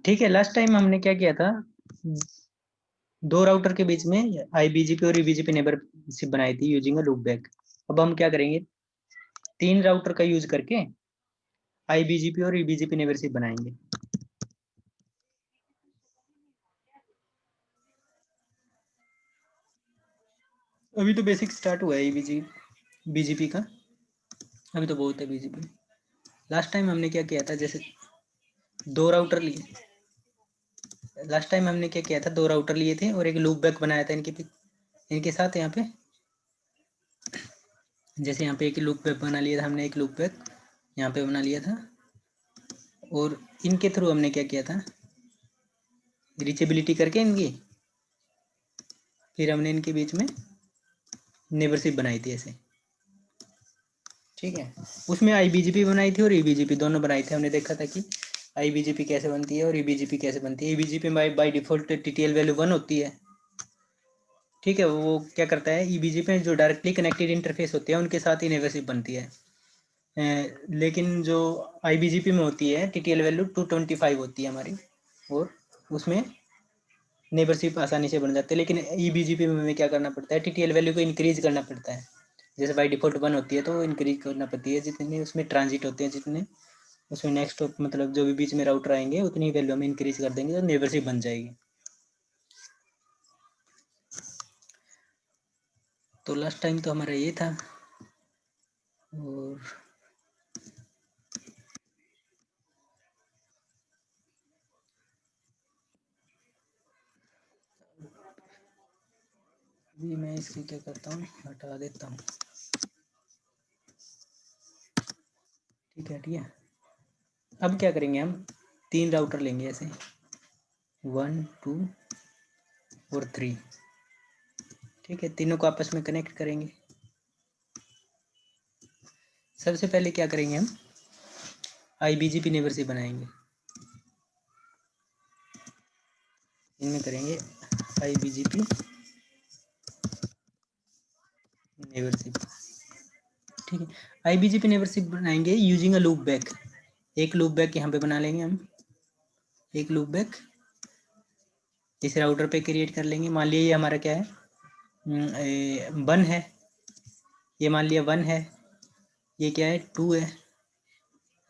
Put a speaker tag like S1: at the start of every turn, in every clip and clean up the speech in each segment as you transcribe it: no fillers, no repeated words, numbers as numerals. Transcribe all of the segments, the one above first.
S1: ठीक है, last time हमने क्या किया था, दो राउटर के बीच में आईबीजीपी और ईबीजीपी नेबरशिप बनाई थी यूजिंग अ लूप बैक। अब हम क्या करेंगे, तीन राउटर का यूज करके आईबीजीपी और ईबीजीपी नेबरशिप बनाएंगे। अभी तो बेसिक स्टार्ट हुआ है ईबीजी बीजीपी का, अभी तो बहुत है बीजीपी। लास्ट टाइम हमने क्या किया था, जैसे दो राउटर लिए, लास्ट टाइम हमने क्या किया था, दो राउटर लिए थे और एक लूप बैक बनाया था इनके साथ यहाँ पे। जैसे यहाँ पे एक लूप बैक बना लिया था हमने, एक लूप बैक यहाँ पे बना लिया था, और इनके थ्रू हमने क्या किया था, रीचेबिलिटी करके इनकी, फिर हमने इनके बीच में नेबरशिप बनाई थी ऐसे। ठीक है, उसमें आईबीजीपी बनाई थी और ईबीजीपी दोनों बनाई थी। हमने देखा था कि आईबीजीपी कैसे बनती है और ईबीजीपी कैसे बनती है। ईबीजीपी बाय डिफॉल्ट टीटीएल वैल्यू 1 होती है। ठीक है, वो क्या करता है, ईबीजीपी में जो डायरेक्टली कनेक्टेड इंटरफेस होते हैं उनके साथ ही नेबरशिप बनती है। लेकिन जो आईबीजीपी में होती है टीटीएल वैल्यू 225 होती है हमारी, और उसमें नेबरशिप आसानी से बन जाते हैं। लेकिन ईबीजीपी में हमें क्या करना पड़ता है, टीटीएल वैल्यू को इंक्रीज करना पड़ता है। जैसे बाई डिफॉल्ट 1 होती है तो इंक्रीज करना पड़ती है, जितने उसमें ट्रांजिट होते हैं, जितने उसमें नेक्स्ट मतलब जो भी बीच में राउटर आएंगे उतनी वैल्यू हम इंक्रीज कर देंगे तो नेबरशिप बन जाएगी। तो लास्ट टाइम तो हमारा ये था। और अभी मैं इसकी क्या करता हूँ, हटा देता हूँ। ठीक है, ठीक है। अब क्या करेंगे, हम तीन राउटर लेंगे ऐसे, 1 2 और 3। ठीक है, तीनों को आपस में कनेक्ट करेंगे। सबसे पहले क्या करेंगे, हम आईबीजीपी नेबरशिप बनाएंगे। इनमें करेंगे आईबीजीपी नेबरशिप। ठीक है, आईबीजीपी नेबरशिप बनाएंगे यूजिंग अ लूप बैक। एक लूप बैक यहाँ पे बना लेंगे हम, एक लूप बैक इस राउटर पे क्रिएट कर लेंगे। मान लिया ये हमारा क्या है, 1 है, ये मान लिया 1 है, ये क्या है 2 है,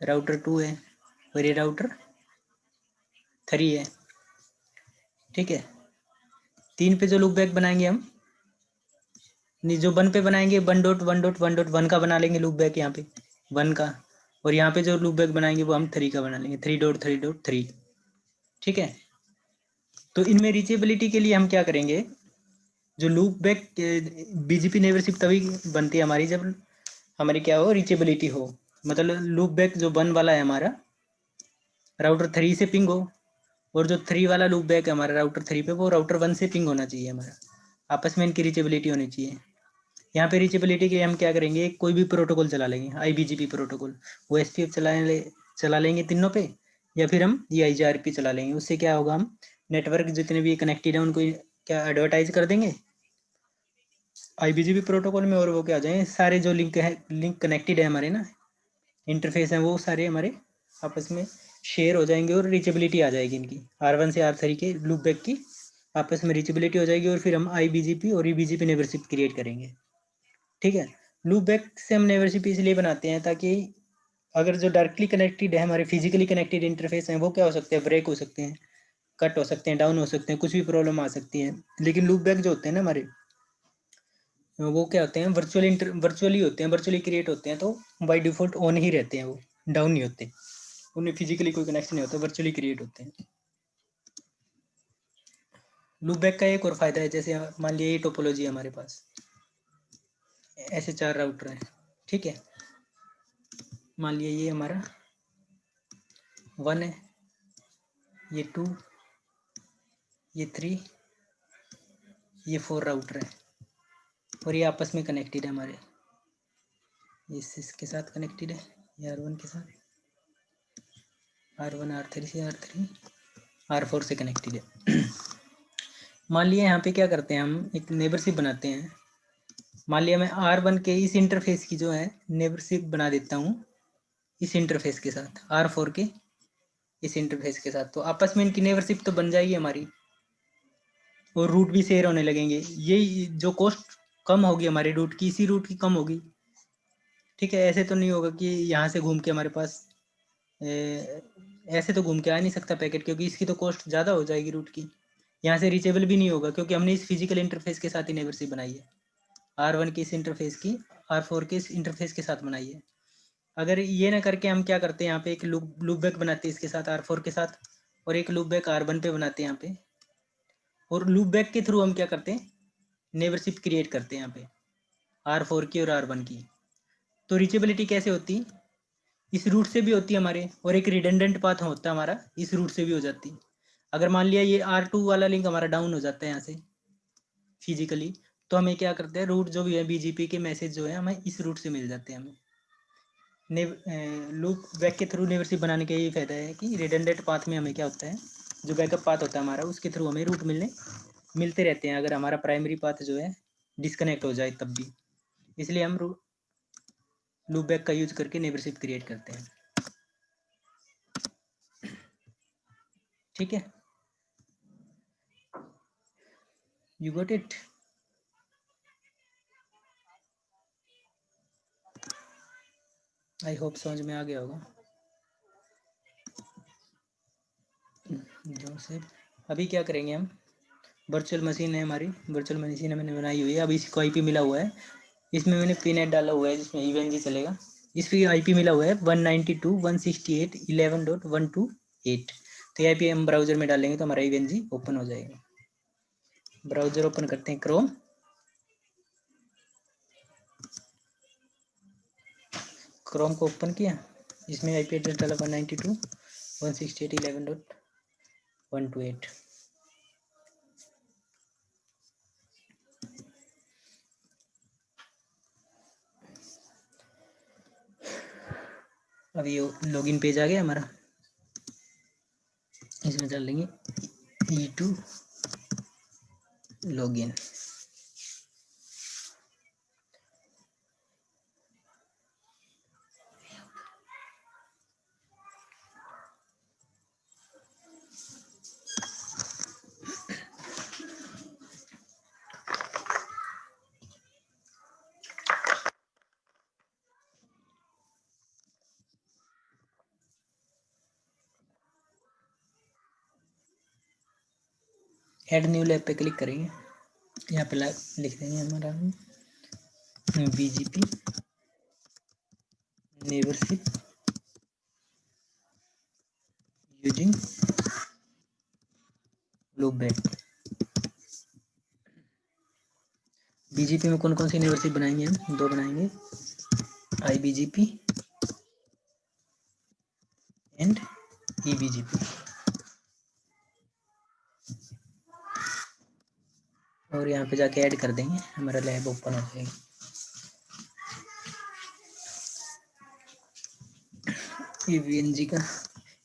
S1: राउटर 2 है, और ये राउटर 3 है। ठीक है, 3 पे जो लूप बैक बनाएंगे हम, नहीं जो 1 पे बनाएंगे 1.1.1.1 का बना लेंगे लूप बैक यहाँ पे 1 का, और यहाँ पे जो लूप बैक बनाएंगे वो हम 3 का बना लेंगे 3.3.3। ठीक है, तो इनमें रीचेबिलिटी के लिए हम क्या करेंगे, जो लूप बैक बीजीपी नेबरशिप तभी बनती है हमारी जब हमारी क्या हो, रीचेबिलिटी हो। मतलब लूप बैक जो 1 वाला है हमारा राउटर 3 से पिंग हो, और जो 3 वाला लूप बैक है हमारा राउटर 3 पे, वो राउटर 1 से पिंग होना चाहिए हमारा, आपस में इनकी रीचेबिलिटी होनी चाहिए। यहाँ पे रीचेबिलिटी के लिए हम क्या करेंगे, कोई भी प्रोटोकॉल चला लेंगे, आईबीजीपी प्रोटोकॉल, वो एसपीएफ चला लेंगे तीनों पे, या फिर हम ये आईजीआरपी चला लेंगे। उससे क्या होगा, हम नेटवर्क जितने भी कनेक्टेड है उनको क्या एडवर्टाइज कर देंगे आईबीजीपी प्रोटोकॉल में, और वो क्या आ जाए, सारे जो लिंक कनेक्टेड है हमारे ना, इंटरफेस है, वो सारे हमारे आपस में शेयर हो जाएंगे और रीचेबिलिटी आ जाएगी इनकी, R1 से R3 के लूप बैक की आपस में रीचेबिलिटी हो जाएगी, और फिर हम आईबीजीपी और ईबीजीपी नेबरशिप क्रिएट करेंगे। ठीक है, लूप बैक से हम नेबरशिप इसलिए बनाते हैं ताकि अगर जो डायरेक्टली कनेक्टेड है हमारे फिजिकली कनेक्टेड इंटरफेस हैं वो क्या हो सकते हैं, ब्रेक हो सकते हैं, कट हो सकते हैं, डाउन हो सकते हैं, कुछ भी प्रॉब्लम आ सकती है। लेकिन लूप बैक जो होते हैं ना हमारे, वो क्या होते हैं, वर्चुअली होते हैं, वर्चुअली क्रिएट होते हैं, तो बाय डिफॉल्ट ऑन ही रहते हैं, वो डाउन नहीं होते, उन्हें फिजिकली कोई कनेक्शन नहीं होता, वर्चुअली क्रिएट होते हैं। लूप बैक का एक और फायदा है, जैसे मान लिया ये टोपोलॉजी है हमारे पास, ऐसे 4 राउटर हैं। ठीक है, मान लिया ये हमारा 1 है, ये 2, ये 3, ये 4 राउटर है, और ये आपस में कनेक्टेड है हमारे, ये इसके साथ कनेक्टेड है, ये R1 के साथ, R1 R3 से R3 R4 से कनेक्टेड है। मान लिया यहाँ पे क्या करते हैं, हम एक नेबरशिप बनाते हैं। मान लिया मैं R1 के इस इंटरफेस की जो है नेबरशिप बना देता हूँ इस इंटरफेस के साथ R4 के, इस इंटरफेस के साथ, तो आपस में इनकी नेबरशिप तो बन जाएगी हमारी, और रूट भी शेयर होने लगेंगे। ये जो कॉस्ट कम होगी हमारी रूट की, इसी रूट की कम होगी। ठीक है, ऐसे तो नहीं होगा कि यहाँ से घूम के हमारे पास ऐसे तो घूम के आ नहीं सकता पैकेट, क्योंकि इसकी तो कॉस्ट ज़्यादा हो जाएगी रूट की। यहाँ से रीचेबल भी नहीं होगा, क्योंकि हमने इस फिजिकल इंटरफेस के साथ ही नेबरशिप बनाई है। R1 की इस इंटरफेस की R4 के इस इंटरफेस के साथ बनाई है। अगर ये ना करके हम क्या करते हैं, यहाँ पे एक लूप बैक बनाते हैं इसके साथ R4 के साथ, और एक लूप बैक R1 पे बनाते हैं यहाँ पे, और लूप बैक के थ्रू हम क्या करते हैं, नेबरशिप क्रिएट करते हैं यहाँ पे R4 की और R1 की। तो रीचेबिलिटी कैसे होती है, इस रूट से भी होती है हमारे, और एक रिडंडेंट पाथ होता है हमारा, इस रूट से भी हो जाती है। अगर मान लिया ये R2 वाला लिंक हमारा डाउन हो जाता है यहाँ से फिजिकली, तो हमें क्या करते हैं, रूट जो भी है BGP के मैसेज जो है हमें इस रूट से मिल जाते हैं। हमें लूप बैक के थ्रू नेबरशिप बनाने का ये फायदा है कि रिडंडेंट पाथ में हमें क्या होता है, जो बैकअप पाथ होता है हमारा, उसके थ्रू हमें रूट मिलते रहते हैं, अगर हमारा प्राइमरी पाथ जो है डिस्कनेक्ट हो जाए तब भी। इसलिए हम लूप बैक का यूज करके नेबरशिप क्रिएट करते हैं। ठीक है, you got it. I hope समझ में आ गया होगा। जोसेफ, अभी क्या करेंगे हम, वर्चुअल मशीन है हमारी, वर्चुअल मशीन मैंने बनाई हुई है, अभी इसको IP मिला हुआ है, इसमें मैंने पीनेट डाला हुआ है जिसमें EVNG चलेगा। इस पर IP मिला हुआ है 192.168.11.128। तो ये IP हम ब्राउजर में डालेंगे तो हमारा EVNG ओपन हो जाएगा। ब्राउजर ओपन करते हैं, क्रोम। क्रोम को ओपन किया, इसमें IP एड्रेस डाला 192.168.11.128। अभी ये लॉगिन पेज आ गया हमारा, इसमें डाल लेंगे E2 login. Add new lab पे क्लिक करेंगे, यहाँ पे लिख देंगे हमारा BGP neighbourship using loop back. BGP में कौन कौन सी नेबरशिप बनाएंगे हम, दो बनाएंगे, IBGP एंड EBGP। और यहाँ पे जाके ऐड कर देंगे, हमारा लैब ओपन हो जाएगा। EVNG का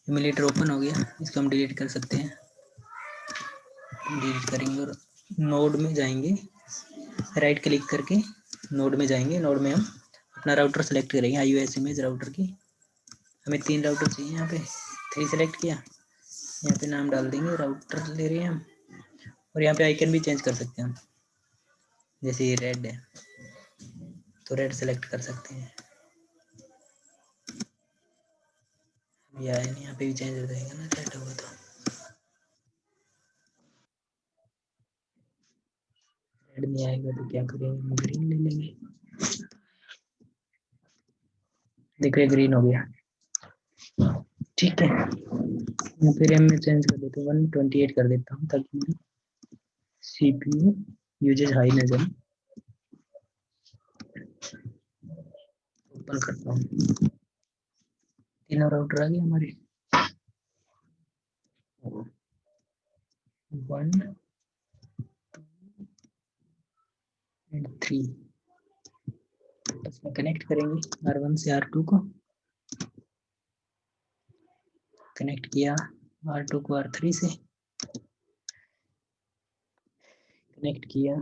S1: इमुलेटर ओपन हो गया, इसको हम डिलीट कर सकते हैं। डिलीट करेंगे और नोड में जाएंगे, राइट क्लिक करके नोड में जाएंगे, नोड में हम अपना राउटर सेलेक्ट करेंगे, IOS इमेज राउटर की। हमें 3 राउटर चाहिए, यहाँ पे 3 सेलेक्ट किया, यहाँ पे नाम डाल देंगे, राउटर ले रहे हैं हम, और यहाँ पे आइकन भी चेंज कर सकते हैं हम, जैसे ये रेड है तो रेड सेलेक्ट कर सकते हैं, या यहाँ पे भी चेंज हो जाएगा ना रेड होगा तो। रेड नहीं आएगा तो क्या करेंगे, ग्रीन ले लेंगे। देख रहे ग्रीन हो गया। ठीक है, फिर रैम में चेंज कर देता हूँ, 128 कर देता हूँ ताकि मेरी CPU यूजेज हाई ना जाए। ओपन करता हूँ, तीनों राउटर आ गए हमारे, 1 एंड 3। इसमें कनेक्ट करेंगे R1 से R2 को, कनेक्ट किया, R2 को R3 से कनेक्ट किया,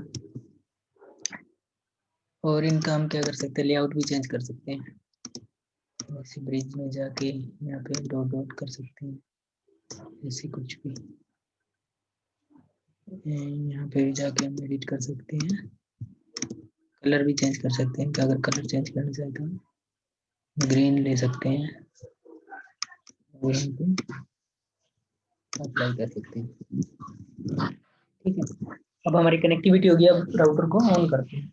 S1: और इनका हम क्या कर सकते हैं, लेआउट भी चेंज कर सकते हैं। इसी ब्रिज में जाके यहाँ पे डॉट डॉट कर सकते हैं, ऐसे कुछ भी यहाँ पे भी जाके हम एडिट कर सकते हैं, कलर भी चेंज कर सकते हैं। अगर कलर चेंज करना चाहते हैं ग्रीन ले सकते हैं और यहाँ पे अप्लाई कर सकते हैं। ठीक है, अब हमारी कनेक्टिविटी हो गई। अब राउटर को ऑन करते हैं।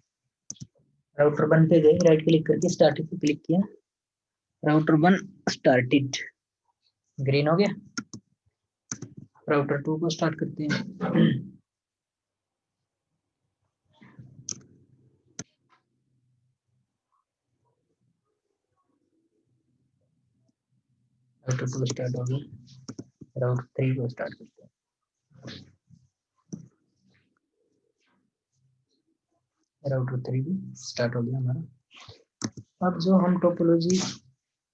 S1: राउटर 1 पे गए, राइट क्लिक करके स्टार्टेड पे क्लिक किया, राउटर 1 स्टार्टेड, ग्रीन हो गया। राउटर 2 को स्टार्ट करते हैं। राउटर 2 स्टार्ट हो गया, राउटर 3 को स्टार्ट करते हैं। राउटर 3 भी स्टार्ट हो गया हमारा। अब जो हम टोपोलॉजी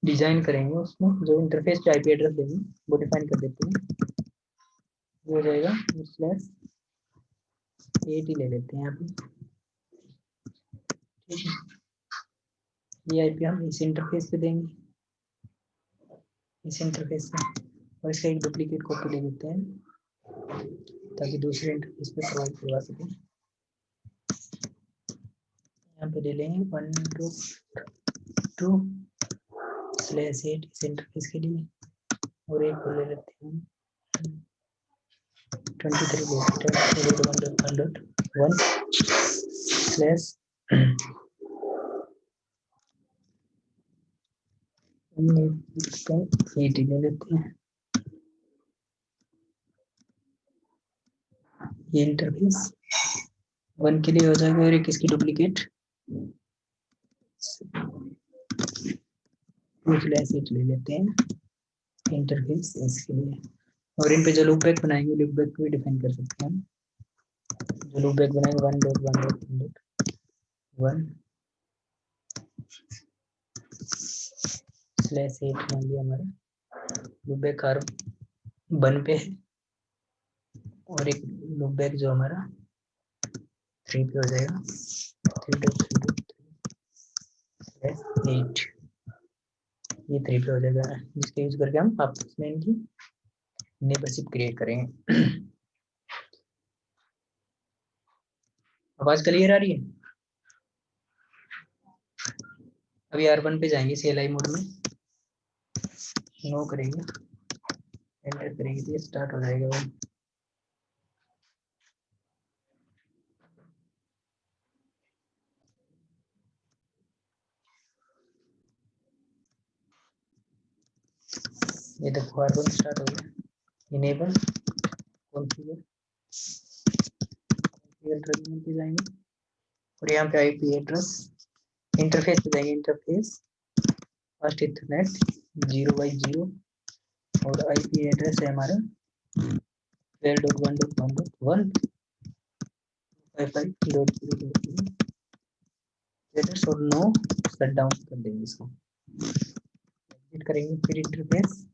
S1: डिजाइन करेंगे उसमें जो इंटरफेस पे आईपी एड्रेस देंगे वो डिफाइन कर देते हैं। वो हो जाएगा /80 ले लेते हैं यहाँ पे। ठीक है, ये आईपी हम इस इंटरफेस पे देंगे, इस इंटरफेस पे, और इसका एक डुप्लीकेट कॉपी ले लेते हैं ताकि दूसरे इंटरफेस पे प्रोवाइड करवा सकें। यहाँ पे ले लेंगे 1.2/8 इस इंटरफेस के लिए, और एक को ले लेते हैं 23.1.1/8 ले लेते हैं। ये इंटरफेस 1 के लिए हो जाएगा, और एक इसकी डुप्लीकेट 2/8 ले लेते हैं इंटरफेस इसके लिए। और इन पे जो लूप बैक बनाएंगे, लूप बैक को भी डिफाइन कर सकते हैं। जो लूप बैक बनाएंगे 1.1.1/8 मान लिया हमारा लूप बैक हर 1 पे है, और एक लूप बैक जो हमारा 3 पे हो जाएगा 3.3/8, ये 3 पे हो जाएगा, जिसके यूज करके हम आपस में इनकी नेबरशिप क्रिएट करेंगे। आवाज क्लियर आ रही है? अभी R1 पे जाएंगे, CLI मोड में नो करेंगे, एंटर करेंगे तो ये स्टार्ट हो जाएगा। वो ये देखो R1 स्टार्ट हो गया। इनेबल कॉन्फ़िगर टर्मिनल पे जाएंगे, और यहाँ पे आईपी एड्रेस इंटरफेस पे जाएंगे, इंटरफेस फर्स्ट इथरनेट 0/0, और आईपी एड्रेस है हमारा 12.1.1.55.0.0 एड्रेस, और नो शट डाउन कर देंगे इसको, एग्जिट करेंगे। फिर इंटरफेस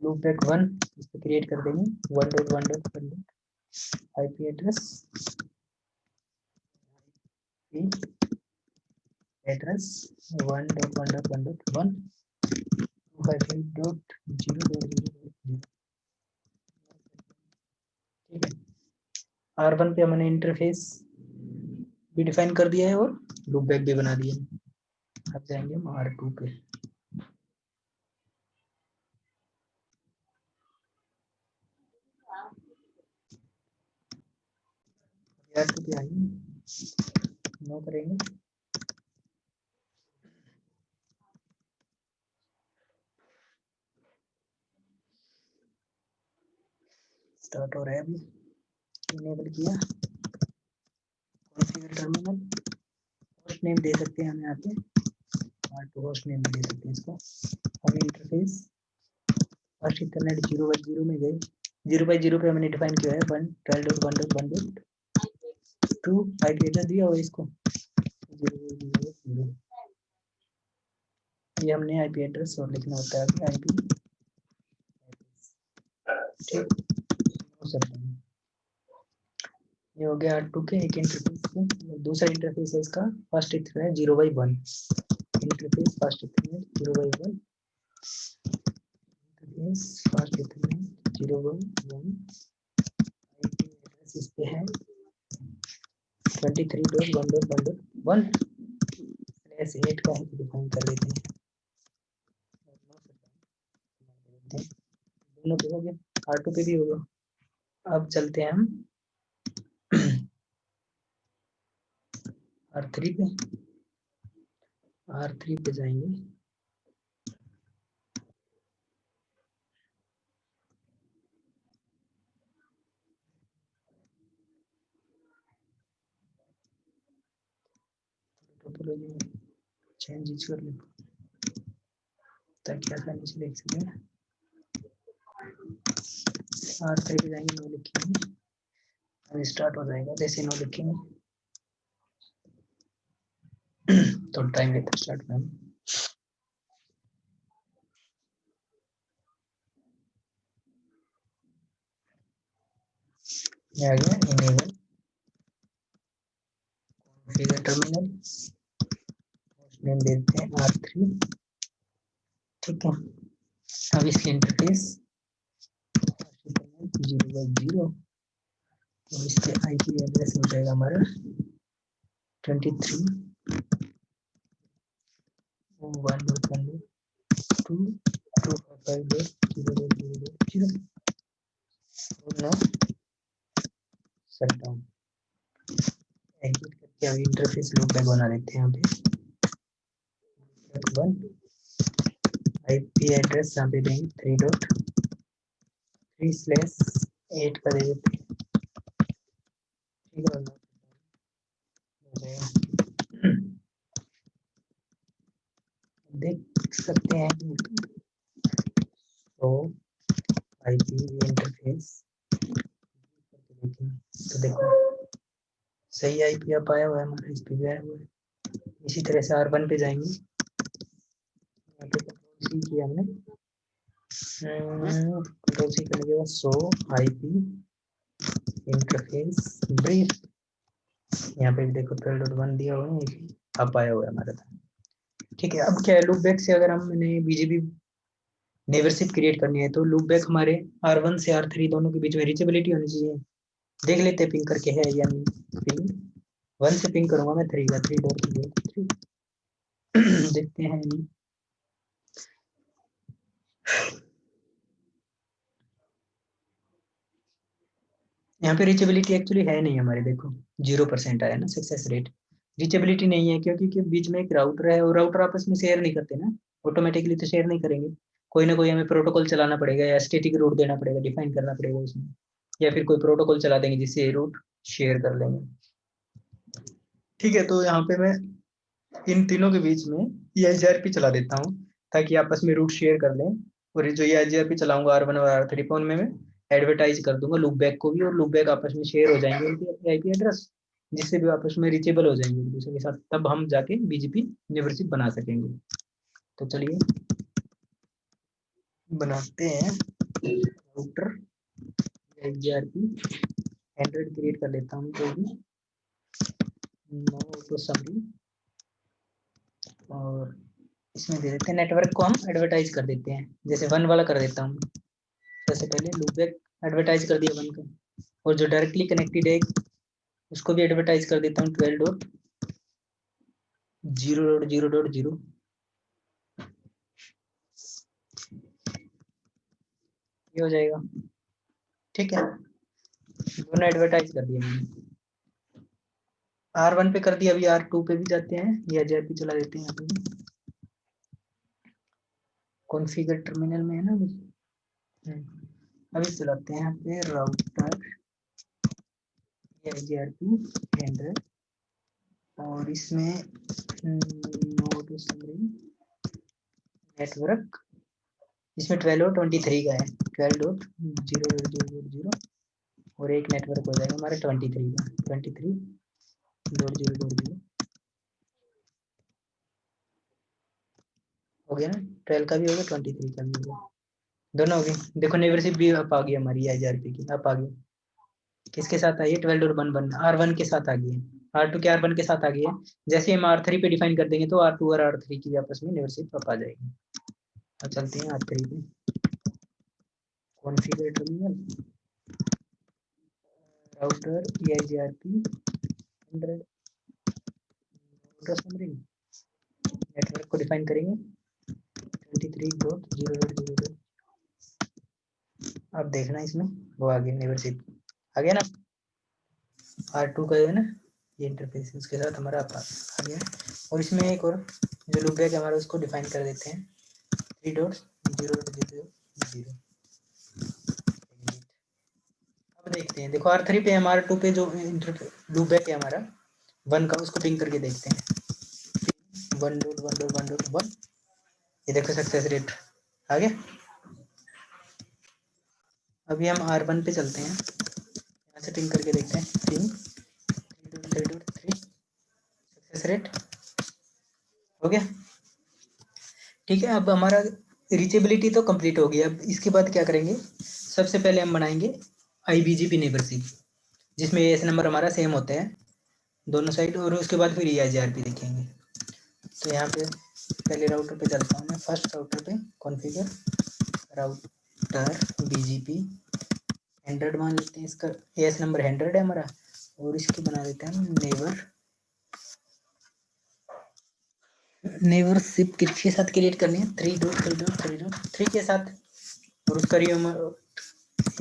S1: लूप बैक 1 इस पे क्रिएट कर देंगे 1.1.1 आईपी एड्रेस एड्रेस 1.1.1.1 255.0.0. ठीक है, R1 पे हमने इंटरफेस भी डिफाइन कर दिया है और लूप बैक भी बना दिया है। अब जाएंगे हम R2 पे। R2 पे आएंगे, नो करेंगे, स्टार्ट हो रहा है। अभी इनेबल किया, कॉन्फ़िगर टर्मिनल, होस्ट नेम दे सकते हैं हम यहाँ पे, R2 होस्ट नेम दे सकते हैं इसको। हम इंटरफेस फर्स्ट इथरनेट 0/0 में गए, 0/0 पे हमने डिफाइन किया है 1.12.1.1.2 आईपी एड्रेस दिया हुआ इसको 0/0। ये हमने आईपी एड्रेस और लिखना होता है आईपी। ठीक, ये हो गया R2 के एक इंटरफेस के। दूसरा इंटरफेस है इसका first Ethernet 0/1, interface first Ethernet 0/1, interface first Ethernet 0.0.1 इस पे है 23.1.1.1/8 का डिफाइन कर देते हैं। दोनों पे हो गया, R2 पे भी होगा। अब चलते हैं हम R3 पे। R3 पे जाएंगे, चेंज कर ले ताकि आसानी से देख सकें। R3 पे जाएंगे, नो लिखेंगे, अब स्टार्ट हो जाएगा। जैसे नो लिखेंगे तो टाइम लेता स्टार्ट में। ये आ गया इनेबल कॉन्फ़िगर टर्मिनल, नेम देते हैं R3। ठीक है, अब इसकी इंटरफेस 0/0, तो इसके आईपी एड्रेस हो जाएगा हमारा 23.1.1.2.255.0.0.0 शटडाउन। एग्जिट करके अभी इंटरफेस लूप बैक बना लेते हैं। यहाँ पे आईपी एड्रेस यहाँ पे देंगे 3.3/8 का दे देते हैं। ठीक है, देख सकते हैं तो आईपी इंटरफेस, तो देखो सही आईपी आप आया हुआ है हमारा, इस पे भी आया हुआ है। इसी तरह से R1 पे जाएंगे, यहाँ पे कंट्रोल सी किया हमने, कंट्रोल सी करने के बाद शो आईपी इंटरफेस ब्रीफ, यहाँ पे भी देखो 12.1 दिया हुआ है, अब आया हुआ है हमारा था। ठीक है, अब क्या है, लूप बैक से अगर हमने बीजीपी नेबरशिप क्रिएट करनी है तो लूप बैक हमारे R1 से R3 दोनों के बीच में रीचेबिलिटी होनी चाहिए। देख लेते हैं पिंग करके है या नहीं। पिंग 1 से पिंग करूंगा मैं 3 का 3.3 देखते हैं नहीं। यहाँ पे रीचेबिलिटी एक्चुअली है नहीं हमारे, देखो 0% आया ना सक्सेस रेट। रीचेबिलिटी नहीं है क्योंकि बीच में एक राउटर है और राउटर आपस में शेयर नहीं करते ना, ऑटोमेटिकली तो शेयर नहीं करेंगे, कोई ना कोई हमें प्रोटोकॉल चलाना पड़ेगा या स्टैटिक रूट देना पड़ेगा, डिफाइन करना पड़ेगा उसमें, या फिर कोई प्रोटोकॉल चला देंगे जिससे रूट शेयर कर लेंगे। ठीक है, तो यहाँ पे मैं इन तीनों के बीच में EIGRP चला देता हूँ ताकि आपस में रूट शेयर कर लें। और जो EIGRP चलाऊंगा R1 और R3 पे, उनमें मैं एडवर्टाइज कर दूंगा लूप बैक को भी, और लूप बैक आपस में शेयर हो जाएंगे उनके आईपी एड्रेस, जिससे भी आपस में रीचेबल हो जाएंगे एक दूसरे के साथ, तब हम जाके बीजीपी मेंबरशिप बना सकेंगे। तो चलिए बनाते हैं राउटर EIGRP, एंड्रॉइड क्रिएट कर लेता हूँ कोई भी, नो ऑटो समरी, और इसमें दे देते हैं नेटवर्क को हम एडवर्टाइज कर देते हैं, जैसे 1 वाला कर देता हूँ। सबसे पहले लूप बैक एडवर्टाइज कर दिया 1 का, और जो डायरेक्टली कनेक्टेड है उसको भी एडवर्टाइज कर देता हूँ 12.0.0.0। ये हो जाएगा। ठीक है, दोनों एडवर्टाइज कर दिया मैंने। R1 पे कर दिया, अभी R2 पे भी जाते हैं या JRP चला देते हैं। यहाँ पे कॉन्फ़िगर टर्मिनल में है ना अभी चलाते हैं यहाँ पे राउटर EIGRP एंड्रॉइड, और इसमें नोड समरी नेटवर्क, इसमें 12.23 का है, 12.0.0.0, और एक नेटवर्क हो जाएगा हमारा 23 का, 23.0.0.0 हो गया ना। 12 का भी हो गया, 23 का भी हो गया, दोनों हो गए। देखो नेबरशिप भी अब आ गई हमारी EIGRP की, अब आ गई। किसके साथ आई है? 12.1 R1 के साथ आ गई है, R2 के R1 के साथ आ गई है। जैसे हम R3 पे डिफाइन कर देंगे तो R2 और R3 की आपस में नेबरशिप अब आ जाएगी। अब चलते हैं R3 पे, configure terminal router EIGRP 100 summary network को डिफाइन करेंगे 23.0.0.0। अब देखना इसमें वो आ गया नेबरशिप आ गया ना, R2 का है ना ये इंटरफेस उसके साथ हमारा आ गया। और इसमें एक और जो लूप है हमारा उसको डिफाइन कर देते हैं 3.0.0.0। अब देखते हैं, देखो R3 पे हमारा 2 पे जो लूप है हमारा 1 का उसको पिंग करके देखते हैं 1.1.1.1। ये देखो सक्सेस रेट आ गया। अभी हम R1 पे चलते हैं, यहाँ से पिंग करके देखते हैं पिंग 3.3 सक्सेस रेट हो गया। ठीक है, अब हमारा रीचेबिलिटी तो कंप्लीट हो गई। अब इसके बाद क्या करेंगे, सबसे पहले हम बनाएंगे IBGP नेबरशिप जिसमें एस नंबर हमारा सेम होता है दोनों साइड, और उसके बाद फिर EIGRP देखेंगे। तो यहाँ पे पहले राउटर पे चलता हूँ मैं, फर्स्ट राउटर पे कॉन्फ़िगर राउटर BGP 100 मान लेते हैं, इसका एस नंबर 100 है हमारा, और इसकी बना देते हैं हम नेबरशिप किसके साथ क्रिएट करनी है 3.3.3.3 के साथ, और उसका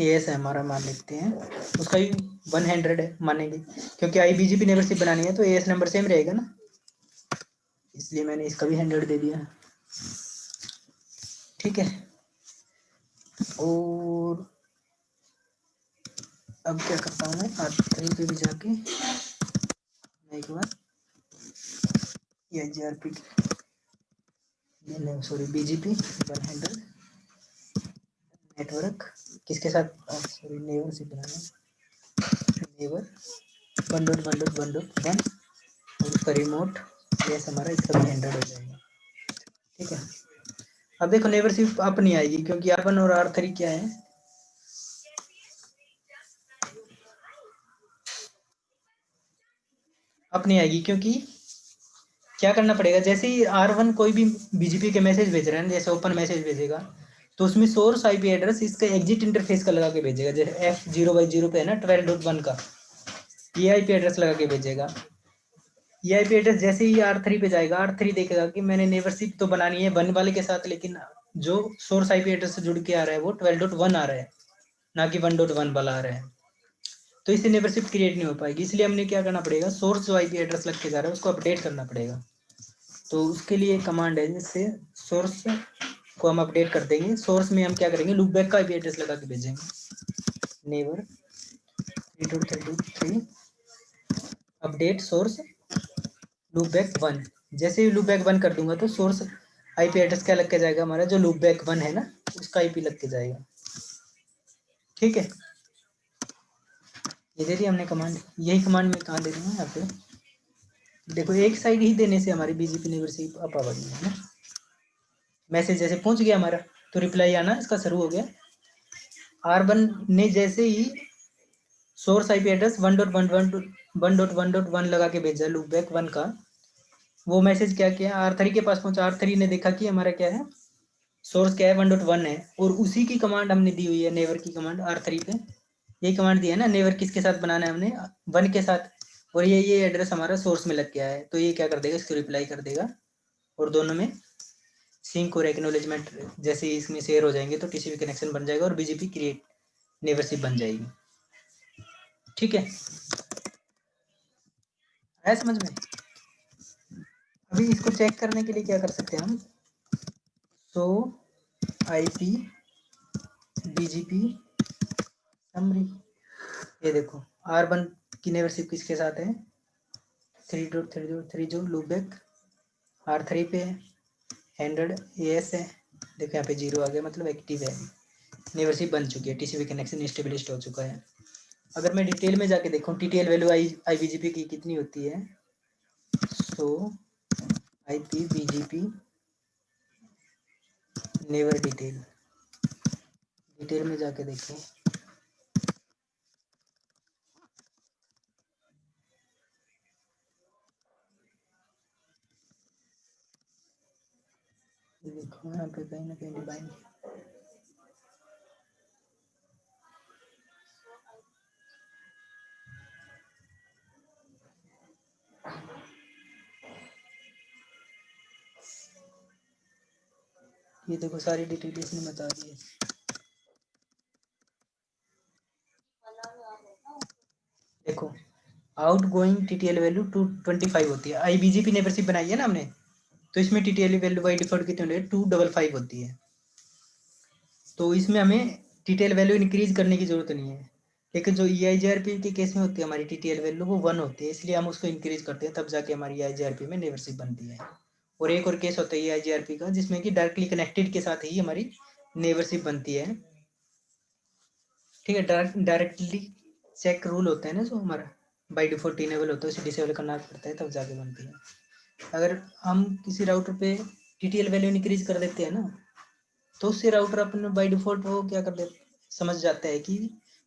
S1: एस है हमारा मान लेते हैं, उसका भी 100 है मानेंगे क्योंकि IBGP नेबरशिप बनानी है तो एस नंबर सेम रहेगा ना, इसलिए मैंने इसका भी 100 दे दिया। ठीक है, और अब क्या करता हूँ मैं R3 पे भी जाके एक बार EIGRP सॉरी BGP 100 नेटवर्क किसके साथ सॉरी नेबर से बनाना नेबर 1.1.1.1 और उसका रिमोट यस हमारा इसका भी 100 हो जाएगा। ठीक है, अब देखो नेबरशिप अप नहीं आएगी क्योंकि R1 और R3 क्या है, अप नहीं आएगी क्योंकि क्या करना पड़ेगा, जैसे ही R1 कोई भी BGP के मैसेज भेज रहे हैं, जैसे ओपन मैसेज भेजेगा तो उसमें सोर्स IP एड्रेस इसका एग्जिट इंटरफेस का लगा के भेजेगा, जैसे F0/0 पे है ना 12.1 का, ये IP एड्रेस लगा के भेजेगा। ये IP एड्रेस जैसे ही R3 पे जाएगा, R3 देखेगा कि मैंने नेबरशिप तो बनानी है 1 वाले के साथ, लेकिन जो सोर्स IP एड्रेस से जुड़ के आ रहा है वो 12.1 आ रहा है, ना कि 1.1 वाला आ रहा है, तो इससे नेबरशिप क्रिएट नहीं हो पाएगी। इसलिए हमने क्या करना पड़ेगा, सोर्स जो IP एड्रेस लग के जा रहा है उसको अपडेट करना पड़ेगा। तो उसके लिए कमांड है, जिससे सोर्स को हम अपडेट कर देंगे। सोर्स में हम क्या करेंगे, लूप बैक का IP एड्रेस लगा के भेजेंगे neighbour 3.3 update source loop back 1। जैसे ही लूप बैक 1 कर दूंगा तो सोर्स IP एड्रेस क्या लग के जाएगा, हमारा जो लूप बैक 1 है ना उसका IP लग के जाएगा। ठीक है, ये दे दी हमने कमांड, यही कमांड मैं कहाँ दे दूंगा यहाँ पे, देखो एक साइड ही देने से हमारी BGP नेबरशिप अप आ गई है ना, मैसेज जैसे पहुंच गया हमारा तो रिप्लाई आना इसका शुरू हो गया। R1 ने जैसे ही सोर्स IP एड्रेस 1.1.1 लगा के भेजा लूप बैक 1 का, वो मैसेज क्या किया R3 के पास पहुंचा, R3 ने देखा कि हमारा क्या है, सोर्स क्या है 1.1 है, और उसी की कमांड हमने दी हुई है नेवर की कमांड R3 पे, यही कमांड दी है ना, नेवर किसके साथ बनाना है हमने 1 के साथ, और ये एड्रेस हमारा सोर्स में लग गया है, तो ये क्या कर देगा, इसको रिप्लाई कर देगा, और दोनों में सिंक और एक्नॉलेजमेंट जैसे इसमें शेयर हो जाएंगे तो TCP कनेक्शन बन जाएगा और BGP क्रिएट नेबरशिप बन जाएगी। ठीक है, है समझ में। अभी इसको चेक करने के लिए क्या कर सकते हैं हम, सो IP BGP समरी, ये देखो R1 की नेबरशिप किसके साथ है 3.3.3 जो लूप बैक R3 पे है 100 AS है, देखो यहाँ पे 0 आ गया मतलब एक्टिव है, नेबरशिप बन चुकी है, TCP कनेक्शन स्टेबलिस्ट हो चुका है। अगर मैं डिटेल में जाके देखूँ TTL वैल्यू IBGP की कितनी होती है, सो IP BGP नेबर डिटेल में जाके देखें, देखो यहाँ पे कहीं ना कहीं डिफाइन ये देखो सारी डिटेल इसने बता दी है। देखो आउट गोइंग टीटीएल वैल्यू 225 होती है। आईबीजीपी नेबरशिप बनाई है ना हमने, तो इसमें टीटीएल वैल्यू बाई डिफॉल्ट कितनी होती है 255 होती है। तो इसमें हमें टीटीएल वैल्यू इंक्रीज करने की जरूरत नहीं है। लेकिन जो ईआईजीआरपी के केस में होती है हमारी टीटीएल वैल्यू वो 1 होती है, इसलिए हम उसको इंक्रीज करते हैं, तब जाके हमारी ईआईजीआरपी में नेबरशिप बनती है। और एक और केस होता है ईआईजीआरपी का जिसमें कि डायरेक्टली कनेक्टेड के साथ ही हमारी नेबरशिप बनती है। ठीक है, डायरेक्टली चेक रूल होता है ना जो हमारा बाई डिफॉल्ट इनेबल होता है, उसे डिसेबल करना पड़ता है तब जाके बनती है। अगर हम किसी राउटर पे टीटीएल वैल्यू इंक्रीज कर देते हैं ना, तो उससे राउटर अपने बाई डिफॉल्ट वो क्या कर दे, समझ जाता है कि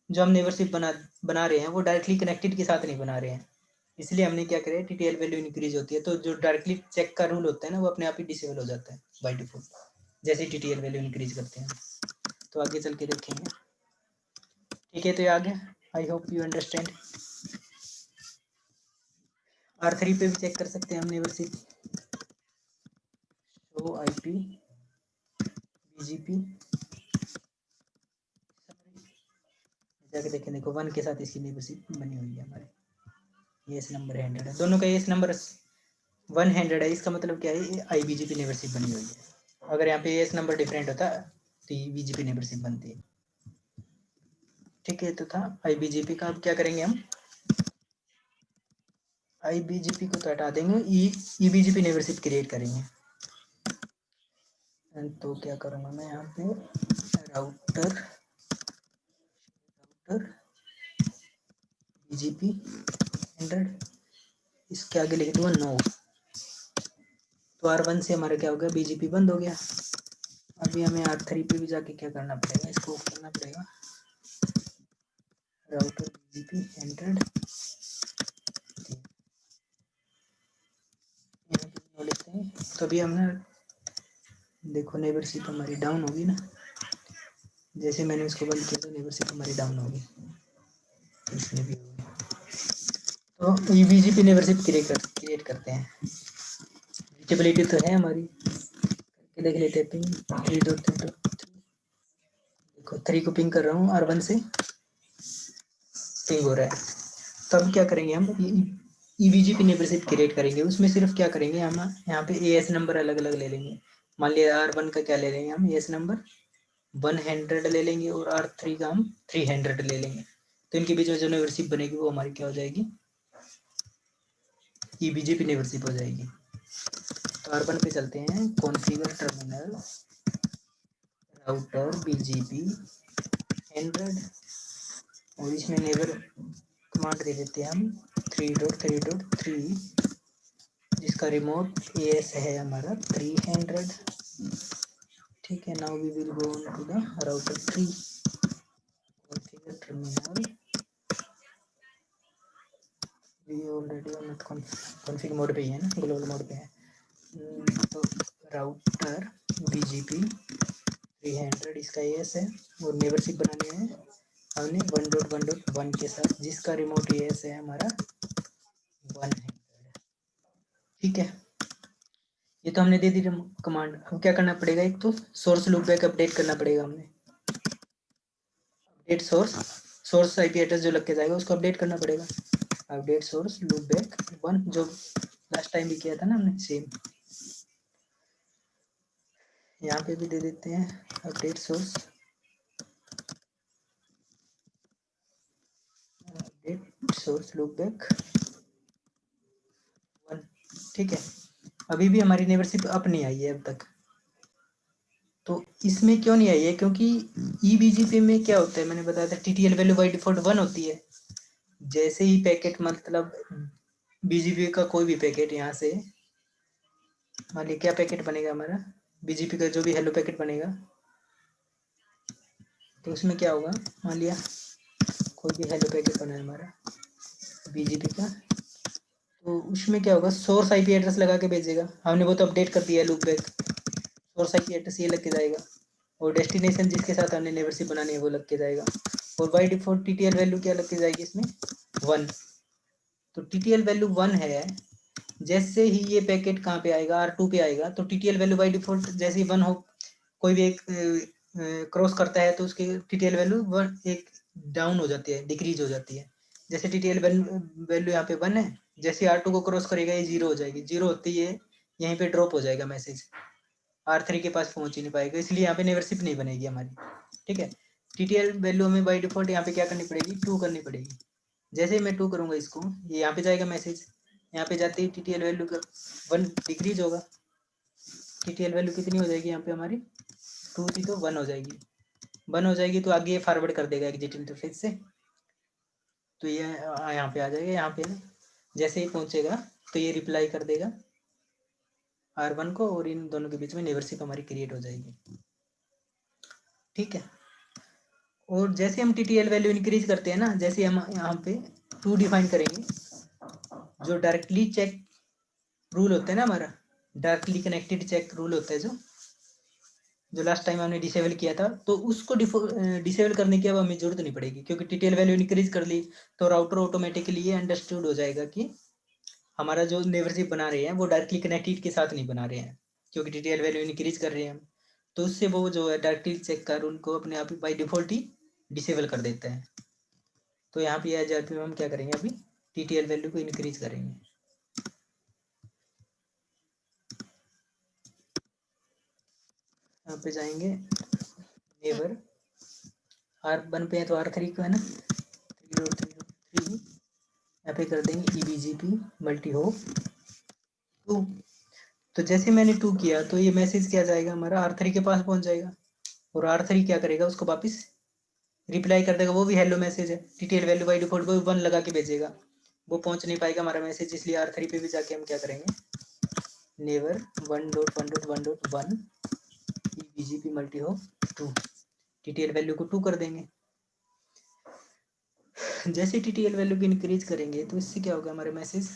S1: जो हम नेबरशिप बना रहे हैं वो डायरेक्टली कनेक्टेड के साथ नहीं बना रहे हैं। इसलिए हमने क्या करें, टीटीएल वैल्यू इंक्रीज होती है तो जो डायरेक्टली चेक का रूल होता है ना वो अपने आप ही डिसेबल हो जाता है बाई डिफॉल्ट, जैसे टीटीएल वैल्यू इंक्रीज करते हैं। तो आगे चल के देखेंगे। ठीक है, तो ये आ गया। I hope you understand. R3 पे भी चेक कर सकते हैं हम नेबरशिप। शो आईपी बीजीपी जाके देखें। देखो 1 के साथ इसकी नेबरशिप बनी हुई है हमारे। एस नंबर 100 है, दोनों का एस नंबर 100 है, इसका मतलब क्या है, आईबीजीपी नेबरशिप बनी हुई है। अगर यहाँ पे एस नंबर डिफरेंट होता तो ये बीजीपी नेबरशिप बनती है। ठीक है, तो था आईबीजीपी का। अब क्या करेंगे हम, आईबीजीपी को तो हटा देंगे, ईबीजीपी नेबरशिप क्रिएट करेंगे। तो क्या करूँगा मैं यहाँ पे राउटर बीजीपी 100, इसके आगे लिख दूंगा नो। तो R1 से हमारा क्या हो गया, बीजीपी बंद हो गया। अभी हमें R3 पे भी जाके क्या करना पड़ेगा, इसको करना पड़ेगा राउटर बीजीपी 100 लिखते हैं। तो अभी हमने देखो नेबरशिप हमारी डाउन होगी ना, जैसे मैंने इसको बंद किया तो नेबरशिप हमारी डाउन होगी, इसमें भी होगी। तो ये बीजीपी नेबरशिप क्रिएट करते हैं। रीचेबिलिटी तो है हमारी, करके देख लेते हैं। पिंग 3.3 देखो 3 को पिंग कर रहा हूँ, R1 से पिंग हो रहा है। तो अब क्या करेंगे हम, ईबीजीपी नेबरशिप क्रिएट करेंगे। उसमें सिर्फ क्या करेंगे हम, यहाँ पे एएस नंबर अलग अलग ले लेंगे। मान लिया R1 का क्या ले लेंगे हम, एएस नंबर 100 ले लेंगे और R3 का हम 300 ले लेंगे। तो इनके बीच में जो नेबरशिप बनेगी वो हमारी क्या हो जाएगी, ईबीजीपी नेबरशिप हो जाएगी। तो R1 पे चलते हैं, कॉन्फ़िगर टर्मिनल राउटर बीजीपी 100 और इसमें नेबर कमांड दे देते हैं हम 3.3.3 जिसका रिमोट एएस है हमारा 300। ठीक है, now we will go on to the router 3 configure terminal. We already on config mode पे ही है ना, ग्लोबल मोड पे है। तो राउटर बीजीपी 300 इसका एएस है और नेबरशिप बनानी है हमने 1.1.1 के साथ, जिसका रिमोट एएस है हमारा 100। ठीक है, ये तो हमने दे दी कमांड। अब क्या करना पड़ेगा, एक तो सोर्स लूपबैक अपडेट करना पड़ेगा हमें। अपडेट सोर्स आईपी एड्रेस जो लग के जाएगा उसको अपडेट करना पड़ेगा। अपडेट सोर्स लूपबैक 1 जो लास्ट टाइम भी किया था ना हमने, सेम यहाँ पे भी दे देते हैं अपडेट सोर्स लूपबैक 1। ठीक है, अभी भी हमारी नेबरशिप अप नहीं आई है अब तक। तो इसमें क्यों नहीं आई है, क्योंकि ईबीजीपी में क्या होता है, मैंने बताया था टीटीएल वैल्यू बाई डिफॉल्ट 1 होती है। जैसे ही पैकेट, मतलब बीजीपी का कोई भी पैकेट यहाँ से, मान लीजिए क्या पैकेट बनेगा हमारा, बीजीपी का जो भी हेलो पैकेट बनेगा, तो उसमें क्या होगा, मान लिया कोई भी हेलो पैकेट बना है हमारा बीजीपी का, तो उसमें क्या होगा, सोर्स आईपी एड्रेस लगा के भेजेगा। हमने वो तो अपडेट कर दिया है loop back, source IP address ये लग के जाएगा और डेस्टिनेशन जिसके साथ हमने नेबरशिप बनानी है वो लग के जाएगा। और बाई डिफॉल्ट टीटीएल वैल्यू क्या लग के जाएगी इसमें, 1। तो टीटीएल वैल्यू 1 है। जैसे ही ये पैकेट कहाँ पे आएगा, R2 पे आएगा, तो टीटीएल वैल्यू बाई डिफॉल्ट जैसे ही 1 हो कोई भी एक क्रॉस करता है तो उसकी टीटीएल वैल्यू एक डाउन हो जाती है, डिक्रीज हो जाती है। जैसे टीटीएल वैल्यू यहाँ पे 1 है, जैसे R2 को क्रॉस करेगा ये 0 हो जाएगी, 0 होती है यहीं पे ड्रॉप हो जाएगा मैसेज, R3 के पास पहुंच ही नहीं पाएगा, इसलिए यहाँ पे नेवरशिप नहीं बनेगी हमारी। ठीक है, टीटीएल वैल्यू हमें बाय डिफॉल्ट यहाँ पे क्या करनी पड़ेगी, 2 करनी पड़ेगी। जैसे ही मैं 2 करूंगा इसको, ये यहाँ पे जाएगा मैसेज, यहाँ पे जाते ही टीटीएल वैल्यू का 1 डिक्रीज होगा, टीटीएल वैल्यू कितनी हो जाएगी यहाँ पे हमारी, 2 थी तो 1 हो जाएगी, 1 हो जाएगी तो आगे ये फॉरवर्ड कर देगा एग्जिट इंटरफेस से, तो ये यहाँ पे आ जाएगा, यहाँ पे जैसे ही पहुंचेगा तो ये रिप्लाई कर देगा R1 को, और इन दोनों के बीच में नेबरशिप हमारी क्रिएट हो जाएगी। ठीक है, और जैसे हम टीटीएल वैल्यू इंक्रीज करते हैं ना, जैसे हम यहाँ पे 2 डिफाइन करेंगे, जो डायरेक्टली चेक रूल होता है ना हमारा, डायरेक्टली कनेक्टेड चेक रूल होता है जो लास्ट टाइम हमने डिसेबल किया था, तो उसको डिसेबल करने की अब हमें जरूरत नहीं पड़ेगी, क्योंकि टीटीएल वैल्यू इंक्रीज कर ली तो राउटर ऑटोमेटिकली ये अंडरस्टूड हो जाएगा कि हमारा जो नेबरशिप बना रहे हैं वो डायरेक्टली कनेक्टेड के साथ नहीं बना रहे हैं, क्योंकि टीटीएल वैल्यू इंक्रीज कर रहे हैं हम, तो उससे वो जो है डायरेक्टली चेक कर उनको अपने आप ही बाई डिफॉल्ट ही डिसेबल कर देता है। तो यहाँ पे एज आरपी में हम क्या करेंगे, अभी टीटीएल वैल्यू को इंक्रीज करेंगे। यहाँ पे जाएंगे नेबर, R1 पे है तो R3 को है ना, 3.3.3 यहाँ पे कर देंगे EBGP मल्टी होप 2। तो जैसे मैंने 2 किया तो ये मैसेज क्या जाएगा हमारा, R3 के पास पहुंच जाएगा, और R3 क्या करेगा, उसको वापस रिप्लाई कर देगा, वो भी हेलो मैसेज है, टीटीएल वैल्यू बाई डिफॉल्ट वो 1 लगा के भेजेगा, वो पहुंच नहीं पाएगा हमारा मैसेज, इसलिए R3 पे भी जाके हम क्या करेंगे, never 1.1.1.1 EBGP multi hope 2, TTL value को 2 कर देंगे। जैसे टीटीएल वैल्यू भी इंक्रीज करेंगे तो इससे क्या होगा, हमारे मैसेज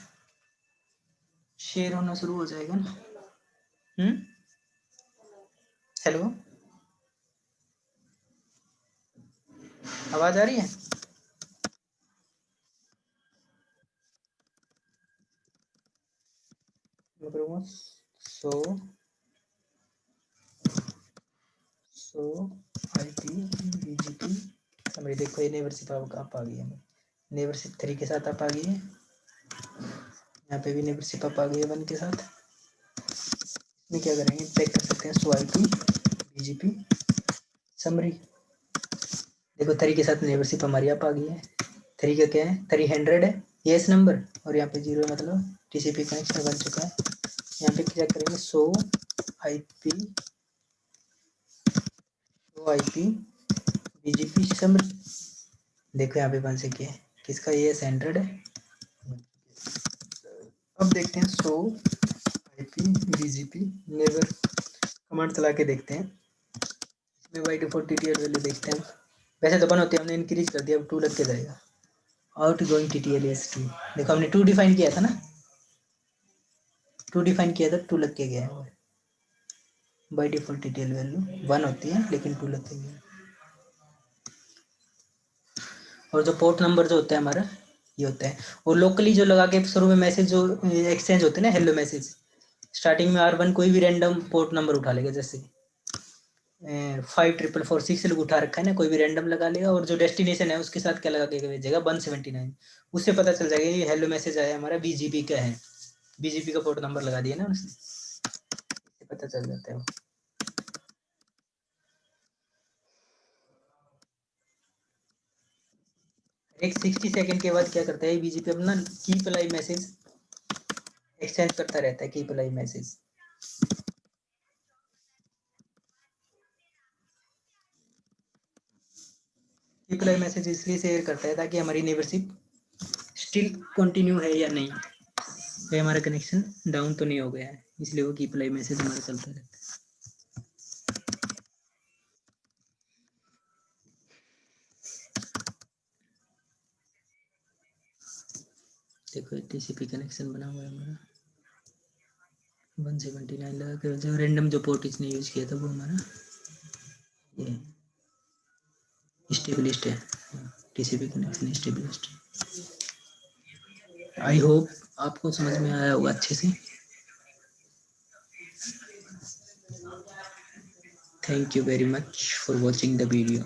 S1: शेयर होना शुरू हो जाएगा ना। हेलो, आवाज आ रही है? सो IP BGP समरी, देखो ये नेबरशिप आप आ गई है, नेबरशिप 3 के साथ आप आ गई है, यहाँ पे भी नेबरशिप आप आ गई है 1 के साथ। इसमें क्या करेंगे, चेक कर सकते हैं, सो IP BGP समरी, देखो 3 के साथ नेबरशिप हमारी आप आ गई है, 3 का क्या है, 300 है येस नंबर, और यहाँ पे 0 मतलब TCP कनेक्शन बन चुका है। यहाँ पे क्या करेंगे, सो IP BGP समरी, देखो यहाँ पे बन से क्या है, किसका येस 100 है। अब देखते हैं सो IP BGP नेबर कमांड चला के देखते हैं, इसमें बाई डिफॉल्ट टीटीएल वैल्यू देखते हैं, वैसे तो 1 होती है, हमने इंक्रीज कर दिया, अब 2 लग के जाएगा, आउट गोइंग TTL is 2, देखो हमने 2 डिफाइन किया था ना, 2 डिफाइन किया था, 2 लग के गया है, बाई डिफॉल्ट TTL वैल्यू 1 होती है लेकिन 2 लग के गया। और जो पोर्ट नंबर जो होता है हमारा ये होता है, और लोकली जो लगा के शुरू में मैसेज जो एक्सचेंज होते हैं ना, हेलो मैसेज, स्टार्टिंग में R1 कोई भी रैंडम पोर्ट नंबर उठा लेगा, जैसे 5446 लोग उठा रखा है ना, कोई भी रैंडम लगा लेगा, और जो डेस्टिनेशन है उसके साथ क्या लगा के भेजेगा 179, उससे पता चल जाएगा ये हेलो मैसेज आया हमारा BGP का है, BGP का पोर्ट नंबर लगा दिया ना उसने, इससे पता चल जाता है वो। एक 60 सेकंड के बाद क्या करता है BGP अपना कीप अलाइव मैसेज एक्सचेंज करता रहता है, keep alive message, keep alive message इसलिए शेयर करता है ताकि हमारी नेबरशिप स्टिल कंटिन्यू है या नहीं, तो हमारा कनेक्शन डाउन तो नहीं हो गया है, इसलिए वो कीप अलाइव मैसेज हमारा चलता रहता है। देखो TCP कनेक्शन बना हुआ है हमारा, 179 लगा कर, जो रैंडम जो पोर्ट इसने यूज किया था वो हमारा ये स्टेबलिस्ट है, TCP कनेक्शन स्टेबलिस्ट। आई होप आपको समझ में आया होगा अच्छे से। Thank you very much for watching the video.